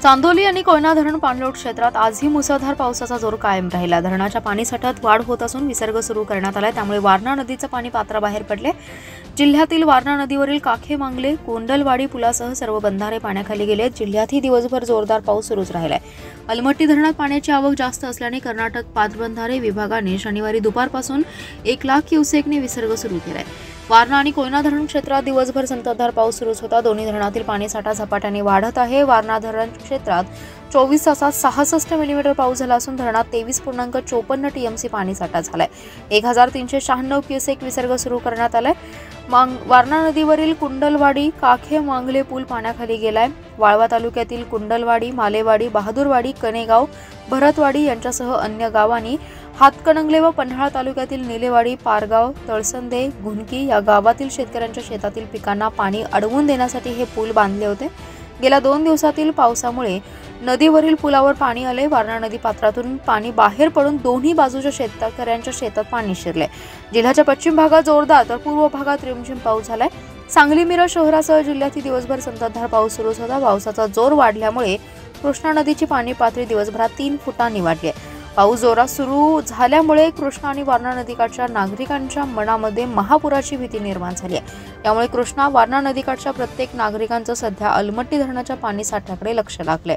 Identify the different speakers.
Speaker 1: चांदोली आणि कोयना धरण पाणलोट क्षेत्रात आजही मुसळधार पावसाचा जोर कायम राहिला। धरणाच्या पाणीसाठ्यात वाढ होत असून विसर्ग सुरू करण्यात आलाय, त्यामुळे वारणा नदीचं पाणी पात्राबाहेर पडले। जिल्ह्यातील वारणा नदीवरील काखे मांगले कुंडलवाडी पुलासह सर्व बंधारे पाण्याखाली गेले। जिल्ह्यातही दिवसभर जोरदार पाऊस सुरूच राहिलाय। अलमट्टी धरणात पाण्याची आवक जास्त असल्याने कर्नाटक पाटबंधारे विभागाने शनिवारी दुपारपासून 1 लाख क्युसेकने विसर्ग सुरू केलाय। वारणा आणि कोयना धरण क्षेत्रात दिवसभर संततधार पाऊस सुरूच होता। दोन्ही धरणातील पाणीसाठा झपाट्याने वाढत आहे। वारणा धरण क्षेत्रात 24 तासात 66 मिलीमीटर पाऊस झाला असून धरणात 23.54 टीएमसी पाणीसाठा झालाय। 1396 क्युसेक विसर्ग सुरू करण्यात आलाय। वारणा नदीवरील कुंडलवाडी काखे मांगले पूल पाण्याखाली गेलाय। वाळवा तालुक्यातील कुंडलवाडी, मालेवाडी, बहादूरवाडी, कनेगाव, भरतवाडी यांच्यासह अन्य गावांनी हातकणंगले व पन्हाळा तालुक्यातील निलेवाडी, पारगाव, तळसंदे, घुनकी या गावातील शेतकऱ्यांच्या शेतातील पिकांना पाणी अडवून देण्यासाठी हे पूल बांधले होते। गेल्या 2 दिवसातील पावसामुळे नदीवरील पुलावर पाणी आले। वारणा नदी पात्रातून पाणी बाहेर पडून दोन्ही बाजूच्या शेतकऱ्यांच्या शेतात पाणी शिरले। जिल्ह्याच्या पश्चिम भागात जोरदार तर पूर्व भागात रिमझिम पाऊस झालाय। सांगली, मिरज शहरासह जिल्ह्यात दिवसभर संततधार पाऊस सुरू होता। पावसाचा जोर वाढल्यामुळे कृष्णा नदीची पाणी पातळी दिवसभरात 3 फुटांनी वाढली आहे। पाऊस जोरात सुरू झाल्यामुळे कृष्णा आणि वारणा नदीकाठच्या नागरिकांच्या मनामध्ये महापुराची भीती निर्माण झाली आहे। त्यामुळे कृष्णा वारणा नदीकाठच्या प्रत्येक नागरिकांचं सध्या अलमट्टी धरणाच्या पाणी साठ्याकडे लक्ष लागलंय।